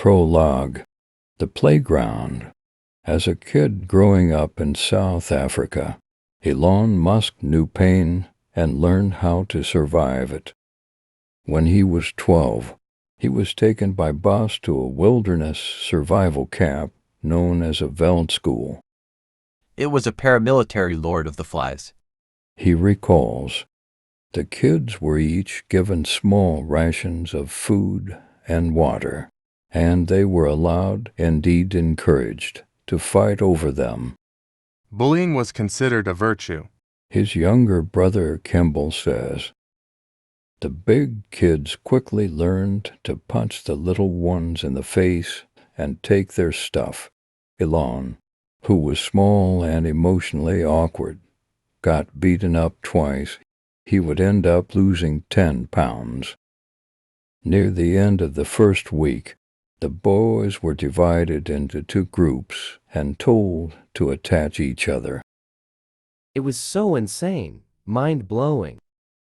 Prologue. The Playground. As a kid growing up in South Africa, Elon Musk knew pain and learned how to survive it. When he was 12, he was taken by boss to a wilderness survival camp known as a veld school. It was a paramilitary Lord of the Flies. He recalls, the kids were each given small rations of food and water, and they were allowed, indeed encouraged, to fight over them. Bullying was considered a virtue. His younger brother Kimball says, the big kids quickly learned to punch the little ones in the face and take their stuff. Elon, who was small and emotionally awkward, got beaten up twice. He would end up losing 10 pounds. Near the end of the first week, the boys were divided into 2 groups and told to attack each other. It was so insane, mind-blowing.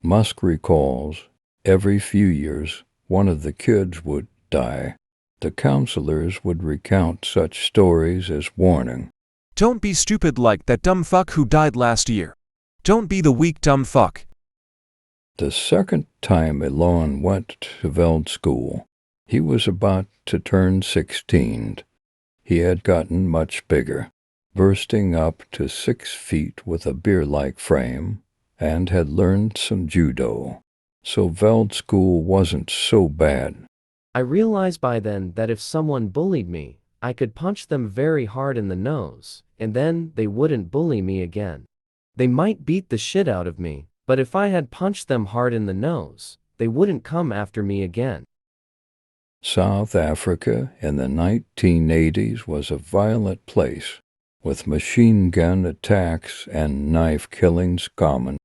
Musk recalls, every few years, one of the kids would die. The counselors would recount such stories as warning. Don't be stupid like that dumb fuck who died last year. Don't be the weak dumb fuck. The second time Elon went to veld school, he was about to turn 16. He had gotten much bigger, bursting up to 6 feet with a beer-like frame, and had learned some judo. So veld school wasn't so bad. I realized by then that if someone bullied me, I could punch them very hard in the nose, and then they wouldn't bully me again. They might beat the shit out of me, but if I had punched them hard in the nose, they wouldn't come after me again. South Africa in the 1980s was a violent place, with machine gun attacks and knife killings common.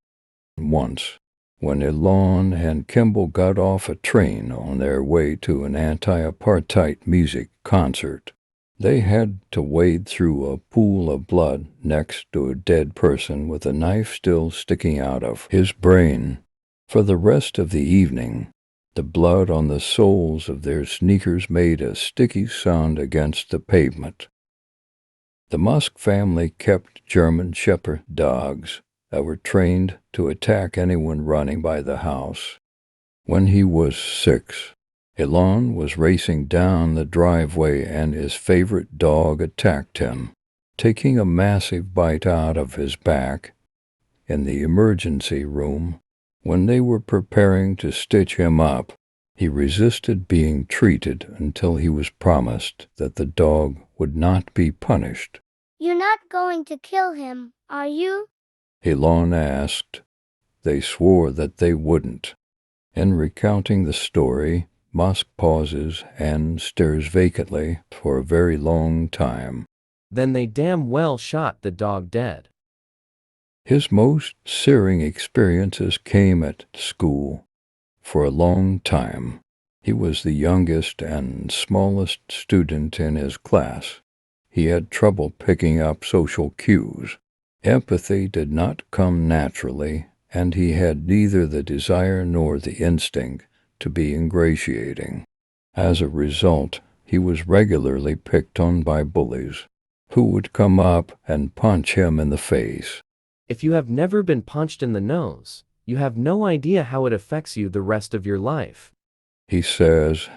Once, when Elon and Kimball got off a train on their way to an anti-apartheid music concert, they had to wade through a pool of blood next to a dead person with a knife still sticking out of his brain. For the rest of the evening, the blood on the soles of their sneakers made a sticky sound against the pavement. The Musk family kept German Shepherd dogs that were trained to attack anyone running by the house. When he was 6, Elon was racing down the driveway and his favorite dog attacked him, taking a massive bite out of his back. In the emergency room, when they were preparing to stitch him up, he resisted being treated until he was promised that the dog would not be punished. You're not going to kill him, are you? Elon asked. They swore that they wouldn't. In recounting the story, Musk pauses and stares vacantly for a very long time. Then they damn well shot the dog dead. His most searing experiences came at school. For a long time, he was the youngest and smallest student in his class. He had trouble picking up social cues. Empathy did not come naturally, and he had neither the desire nor the instinct to be ingratiating. As a result, he was regularly picked on by bullies, who would come up and punch him in the face. If you have never been punched in the nose, you have no idea how it affects you the rest of your life. He says,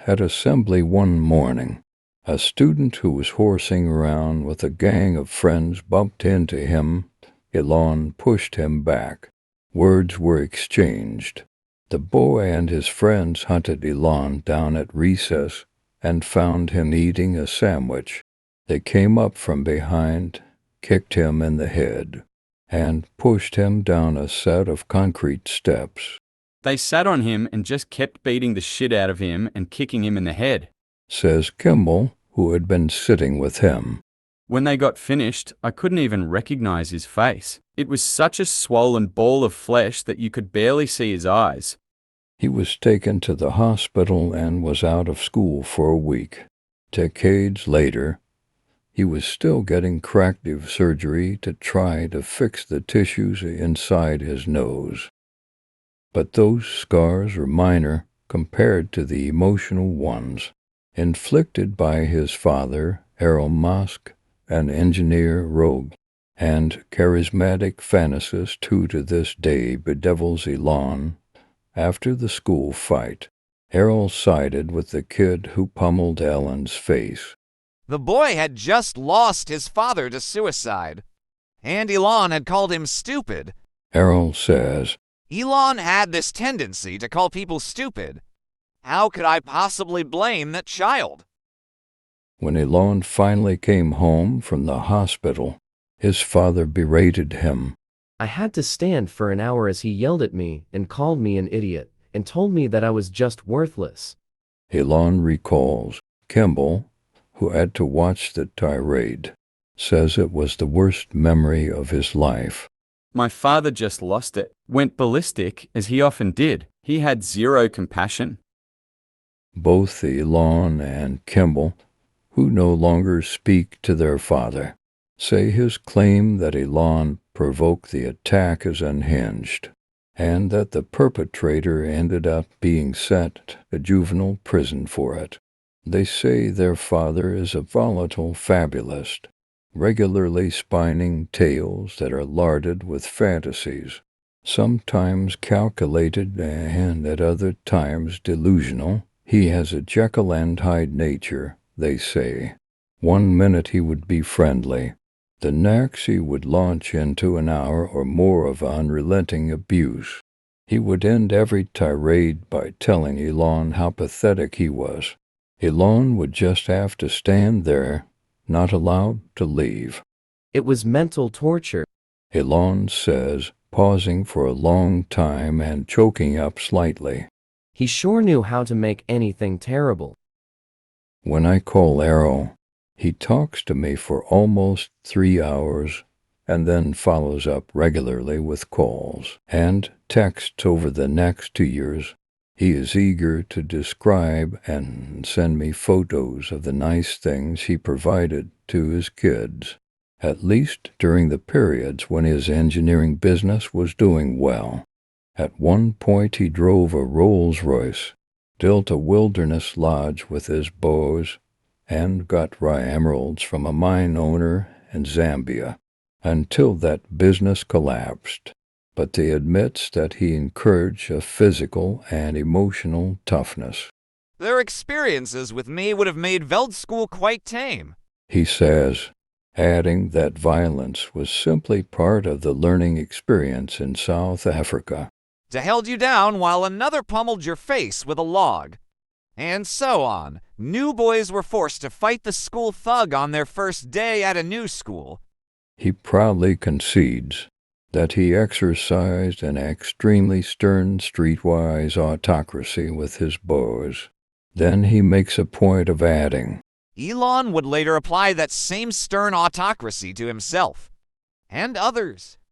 at assembly one morning, a student who was horsing around with a gang of friends bumped into him. Elon pushed him back. Words were exchanged. The boy and his friends hunted Elon down at recess and found him eating a sandwich. They came up from behind, kicked him in the head, and pushed him down a set of concrete steps. They sat on him and just kept beating the shit out of him and kicking him in the head, says Kimball, who had been sitting with him. When they got finished, I couldn't even recognize his face. It was such a swollen ball of flesh that you could barely see his eyes. He was taken to the hospital and was out of school for a week. Decades later, he was still getting corrective surgery to try to fix the tissues inside his nose. But those scars are minor compared to the emotional ones. inflicted by his father, ElonMusk, an engineer rogue and charismatic fantasist who to this day bedevils Elon. After the school fight, Errol sided with the kid who pummeled Ellen's face. The boy had just lost his father to suicide, and Elon had called him stupid. Errol says, Elon had this tendency to call people stupid. How could I possibly blame that child? When Elon finally came home from the hospital, his father berated him. I had to stand for an hour as he yelled at me and called me an idiot and told me that I was just worthless. Elon recalls Kimball, who had to watch the tirade, says it was the worst memory of his life. My father just lost it, went ballistic, as he often did. He had zero compassion. Both Elon and Kimball, who no longer speak to their father, say his claim that Elon provoked the attack is unhinged, and that the perpetrator ended up being sent to juvenile prison for it. They say their father is a volatile fabulist, regularly spinning tales that are larded with fantasies, sometimes calculated and at other times delusional. He has a Jekyll and Hyde nature, they say. One minute he would be friendly. The next he would launch into an hour or more of unrelenting abuse. He would end every tirade by telling Elon how pathetic he was. Elon would just have to stand there, not allowed to leave. It was mental torture. Elon says, pausing for a long time and choking up slightly. He sure knew how to make anything terrible. When I call Errol, he talks to me for almost 3 hours and then follows up regularly with calls and texts over the next 2 years. He is eager to describe and send me photos of the nice things he provided to his kids, at least during the periods when his engineering business was doing well. At one point he drove a Rolls-Royce, built a wilderness lodge with his bows, and got raw emeralds from a mine owner in Zambia, until that business collapsed. But he admits that he encouraged a physical and emotional toughness. Their experiences with me would have made Veld School quite tame, He says, adding that violence was simply part of the learning experience in South Africa. to held you down while another pummeled your face with a log. And so on. New boys were forced to fight the school thug on their first day at a new school. He proudly concedes that he exercised an extremely stern streetwise autocracy with his boys. Then he makes a point of adding, Elon would later apply that same stern autocracy to himself and others.